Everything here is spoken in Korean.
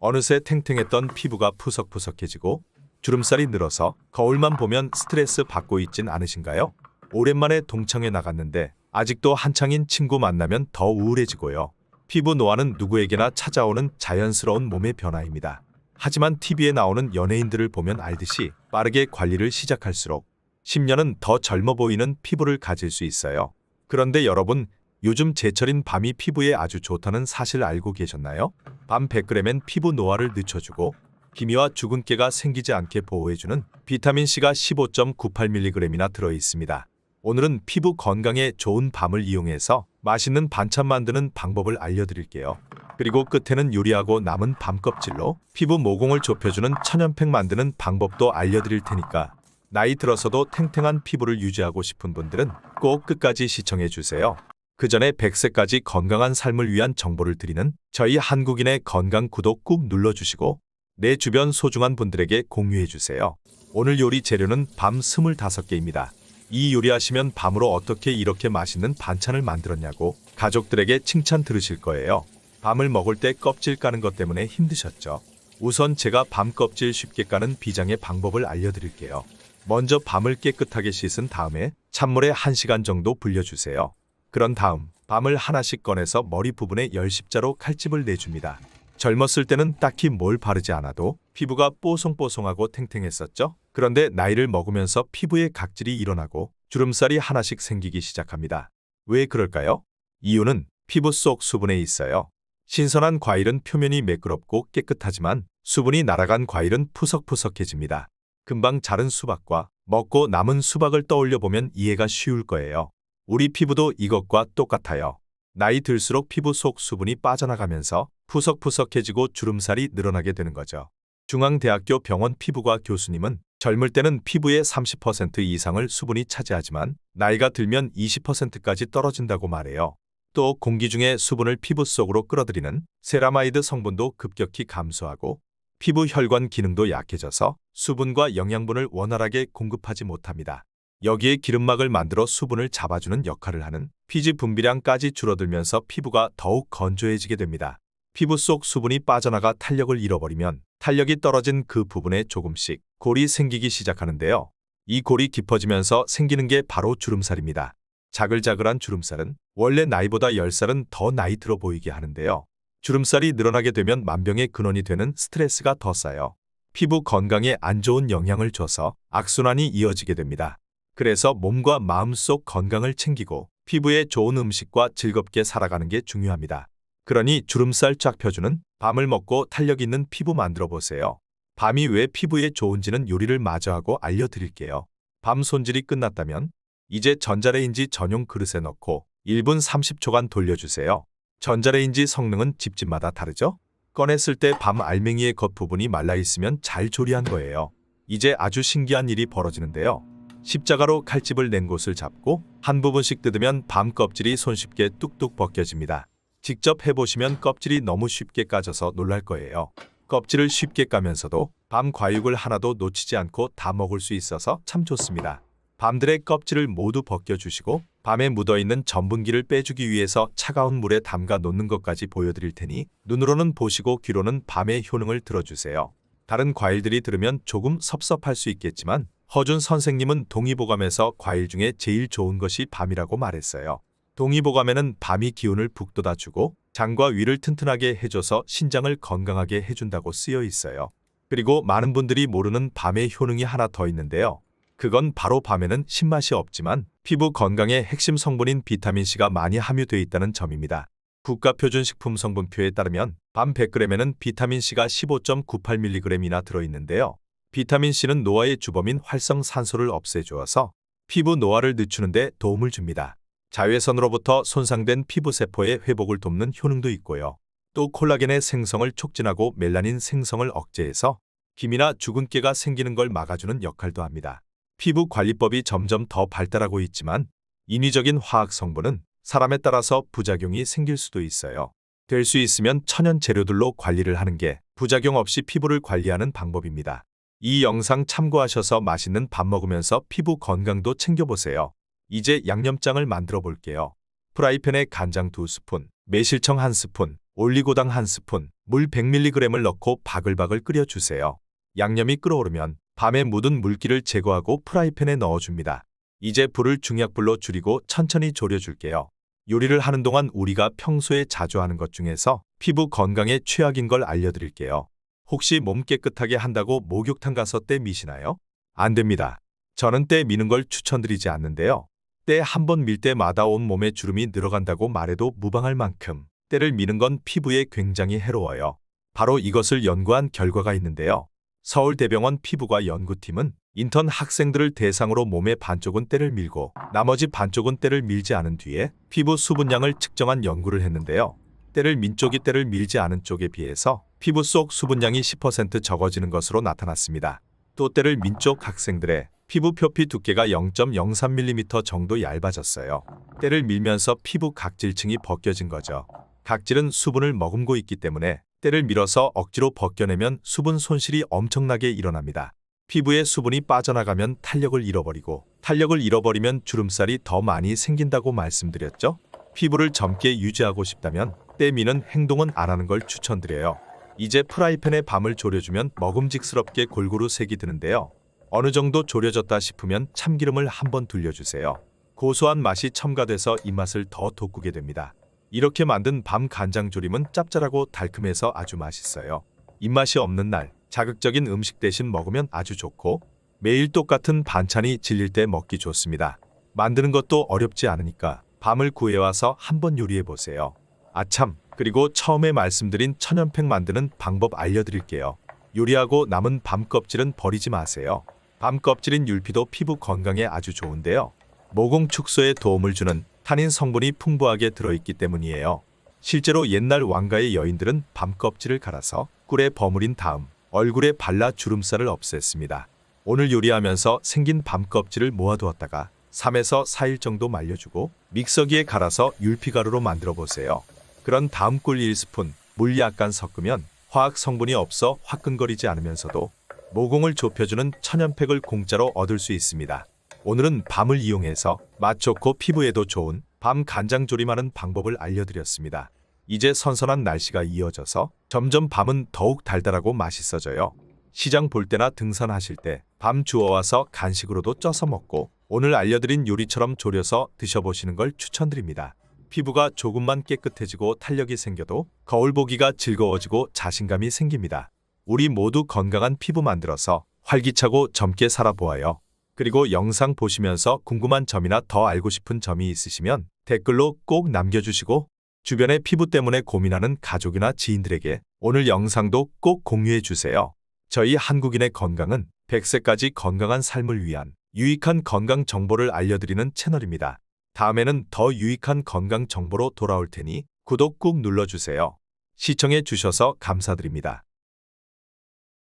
어느새 탱탱했던 피부가 푸석푸석해지고 주름살이 늘어서 거울만 보면 스트레스 받고 있진 않으신가요? 오랜만에 동창회 나갔는데 아직도 한창인 친구 만나면 더 우울해지고요. 피부 노화는 누구에게나 찾아오는 자연스러운 몸의 변화입니다. 하지만 TV에 나오는 연예인들을 보면 알듯이 빠르게 관리를 시작할수록 10년은 더 젊어 보이는 피부를 가질 수 있어요. 그런데 여러분, 요즘 제철인 밤이 피부에 아주 좋다는 사실 알고 계셨나요? 밤 100g엔 피부 노화를 늦춰주고 기미와 주근깨가 생기지 않게 보호해주는 비타민C가 15.98mg이나 들어있습니다. 오늘은 피부 건강에 좋은 밤을 이용해서 맛있는 반찬 만드는 방법을 알려드릴게요. 그리고 끝에는 요리하고 남은 밤 껍질로 피부 모공을 좁혀주는 천연팩 만드는 방법도 알려드릴 테니까 나이 들어서도 탱탱한 피부를 유지하고 싶은 분들은 꼭 끝까지 시청해주세요. 그 전에 100세까지 건강한 삶을 위한 정보를 드리는 저희 한국인의 건강 구독 꾹 눌러주시고 내 주변 소중한 분들에게 공유해주세요. 오늘 요리 재료는 밤 25개입니다. 이 요리하시면 밤으로 어떻게 이렇게 맛있는 반찬을 만들었냐고 가족들에게 칭찬 들으실 거예요. 밤을 먹을 때 껍질 까는 것 때문에 힘드셨죠? 우선 제가 밤 껍질 쉽게 까는 비장의 방법을 알려드릴게요. 먼저 밤을 깨끗하게 씻은 다음에 찬물에 1시간 정도 불려주세요. 그런 다음 밤을 하나씩 꺼내서 머리 부분에 열십자로 칼집을 내줍니다. 젊었을 때는 딱히 뭘 바르지 않아도 피부가 뽀송뽀송하고 탱탱했었죠? 그런데 나이를 먹으면서 피부에 각질이 일어나고 주름살이 하나씩 생기기 시작합니다. 왜 그럴까요? 이유는 피부 속 수분에 있어요. 신선한 과일은 표면이 매끄럽고 깨끗하지만 수분이 날아간 과일은 푸석푸석해집니다. 금방 자른 수박과 먹고 남은 수박을 떠올려 보면 이해가 쉬울 거예요. 우리 피부도 이것과 똑같아요. 나이 들수록 피부 속 수분이 빠져나가면서 푸석푸석해지고 주름살이 늘어나게 되는 거죠. 중앙대학교 병원 피부과 교수님은 젊을 때는 피부의 30% 이상을 수분이 차지하지만 나이가 들면 20%까지 떨어진다고 말해요. 또 공기 중에 수분을 피부 속으로 끌어들이는 세라마이드 성분도 급격히 감소하고 피부 혈관 기능도 약해져서 수분과 영양분을 원활하게 공급하지 못합니다. 여기에 기름막을 만들어 수분을 잡아주는 역할을 하는 피지 분비량까지 줄어들면서 피부가 더욱 건조해지게 됩니다. 피부 속 수분이 빠져나가 탄력을 잃어버리면 탄력이 떨어진 그 부분에 조금씩 골이 생기기 시작하는데요. 이 골이 깊어지면서 생기는 게 바로 주름살입니다. 자글자글한 주름살은 원래 나이보다 10살은 더 나이 들어 보이게 하는데요. 주름살이 늘어나게 되면 만병의 근원이 되는 스트레스가 더 쌓여 피부 건강에 안 좋은 영향을 줘서 악순환이 이어지게 됩니다. 그래서 몸과 마음속 건강을 챙기고 피부에 좋은 음식과 즐겁게 살아가는 게 중요합니다. 그러니 주름살 쫙 펴주는 밤을 먹고 탄력 있는 피부 만들어 보세요. 밤이 왜 피부에 좋은지는 요리를 마저 하고 알려드릴게요. 밤 손질이 끝났다면 이제 전자레인지 전용 그릇에 넣고 1분 30초간 돌려주세요. 전자레인지 성능은 집집마다 다르죠? 꺼냈을 때 밤 알맹이의 겉부분이 말라있으면 잘 조리한 거예요. 이제 아주 신기한 일이 벌어지는데요. 십자가로 칼집을 낸 곳을 잡고 한 부분씩 뜯으면 밤 껍질이 손쉽게 뚝뚝 벗겨집니다. 직접 해보시면 껍질이 너무 쉽게 까져서 놀랄 거예요. 껍질을 쉽게 까면서도 밤 과육을 하나도 놓치지 않고 다 먹을 수 있어서 참 좋습니다. 밤들의 껍질을 모두 벗겨주시고 밤에 묻어있는 전분기를 빼주기 위해서 차가운 물에 담가 놓는 것까지 보여드릴 테니 눈으로는 보시고 귀로는 밤의 효능을 들어주세요. 다른 과일들이 들으면 조금 섭섭할 수 있겠지만 허준 선생님은 동의보감에서 과일 중에 제일 좋은 것이 밤이라고 말했어요. 동의보감에는 밤이 기운을 북돋아주고 장과 위를 튼튼하게 해줘서 신장을 건강하게 해준다고 쓰여 있어요. 그리고 많은 분들이 모르는 밤의 효능이 하나 더 있는데요. 그건 바로 밤에는 신맛이 없지만 피부 건강의 핵심 성분인 비타민C가 많이 함유되어 있다는 점입니다. 국가표준식품 성분표에 따르면 밤 100g에는 비타민C가 15.98mg이나 들어있는데요. 비타민C는 노화의 주범인 활성산소를 없애주어서 피부 노화를 늦추는 데 도움을 줍니다. 자외선으로부터 손상된 피부세포의 회복을 돕는 효능도 있고요. 또 콜라겐의 생성을 촉진하고 멜라닌 생성을 억제해서 기미나 주근깨가 생기는 걸 막아주는 역할도 합니다. 피부 관리법이 점점 더 발달하고 있지만 인위적인 화학 성분은 사람에 따라서 부작용이 생길 수도 있어요. 될 수 있으면 천연 재료들로 관리를 하는 게 부작용 없이 피부를 관리하는 방법입니다. 이 영상 참고하셔서 맛있는 밥 먹으면서 피부 건강도 챙겨보세요. 이제 양념장을 만들어 볼게요. 프라이팬에 간장 2스푼, 매실청 1스푼, 올리고당 1스푼, 물 100mg을 넣고 바글바글 끓여주세요. 양념이 끓어오르면 밤에 묻은 물기를 제거하고 프라이팬에 넣어줍니다. 이제 불을 중약불로 줄이고 천천히 졸여줄게요. 요리를 하는 동안 우리가 평소에 자주 하는 것 중에서 피부 건강에 최악인 걸 알려드릴게요. 혹시 몸 깨끗하게 한다고 목욕탕 가서 때 미시나요? 안 됩니다. 저는 때 미는 걸 추천드리지 않는데요. 때 한 번 밀 때마다 온몸에 주름이 늘어간다고 말해도 무방할 만큼 때를 미는 건 피부에 굉장히 해로워요. 바로 이것을 연구한 결과가 있는데요. 서울대병원 피부과 연구팀은 인턴 학생들을 대상으로 몸의 반쪽은 때를 밀고 나머지 반쪽은 때를 밀지 않은 뒤에 피부 수분량을 측정한 연구를 했는데요. 때를 민 쪽이 때를 밀지 않은 쪽에 비해서 피부 속 수분량이 10% 적어지는 것으로 나타났습니다. 또 때를 민 쪽 학생들의 피부 표피 두께가 0.03mm 정도 얇아졌어요. 때를 밀면서 피부 각질층이 벗겨진 거죠. 각질은 수분을 머금고 있기 때문에 때를 밀어서 억지로 벗겨내면 수분 손실이 엄청나게 일어납니다. 피부에 수분이 빠져나가면 탄력을 잃어버리고 탄력을 잃어버리면 주름살이 더 많이 생긴다고 말씀드렸죠? 피부를 젊게 유지하고 싶다면 때 미는 행동은 안 하는 걸 추천드려요. 이제 프라이팬에 밤을 졸여주면 먹음직스럽게 골고루 색이 드는데요. 어느 정도 졸여졌다 싶으면 참기름을 한번 둘려주세요. 고소한 맛이 첨가돼서 입맛을 더 돋구게 됩니다. 이렇게 만든 밤 간장조림은 짭짤하고 달콤해서 아주 맛있어요. 입맛이 없는 날 자극적인 음식 대신 먹으면 아주 좋고 매일 똑같은 반찬이 질릴 때 먹기 좋습니다. 만드는 것도 어렵지 않으니까 밤을 구해와서 한번 요리해보세요. 아참, 그리고 처음에 말씀드린 천연팩 만드는 방법 알려드릴게요. 요리하고 남은 밤 껍질은 버리지 마세요. 밤 껍질인 율피도 피부 건강에 아주 좋은데요. 모공 축소에 도움을 주는 타닌 성분이 풍부하게 들어있기 때문이에요. 실제로 옛날 왕가의 여인들은 밤 껍질을 갈아서 꿀에 버무린 다음 얼굴에 발라 주름살을 없앴습니다. 오늘 요리하면서 생긴 밤 껍질을 모아두었다가 3에서 4일 정도 말려주고 믹서기에 갈아서 율피가루로 만들어 보세요. 그런 다음 꿀 1스푼, 물 약간 섞으면 화학 성분이 없어 화끈거리지 않으면서도 모공을 좁혀주는 천연팩을 공짜로 얻을 수 있습니다. 오늘은 밤을 이용해서 맛 좋고 피부에도 좋은 밤 간장조림하는 방법을 알려드렸습니다. 이제 선선한 날씨가 이어져서 점점 밤은 더욱 달달하고 맛있어져요. 시장 볼 때나 등산하실 때 밤 주워와서 간식으로도 쪄서 먹고 오늘 알려드린 요리처럼 졸여서 드셔보시는 걸 추천드립니다. 피부가 조금만 깨끗해지고 탄력이 생겨도 거울 보기가 즐거워지고 자신감이 생깁니다. 우리 모두 건강한 피부 만들어서 활기차고 젊게 살아보아요. 그리고 영상 보시면서 궁금한 점이나 더 알고 싶은 점이 있으시면 댓글로 꼭 남겨주시고 주변에 피부 때문에 고민하는 가족이나 지인들에게 오늘 영상도 꼭 공유해주세요. 저희 한국인의 건강은 100세까지 건강한 삶을 위한 유익한 건강 정보를 알려드리는 채널입니다. 다음에는 더 유익한 건강 정보로 돌아올 테니 구독 꾹 눌러주세요. 시청해 주셔서 감사드립니다.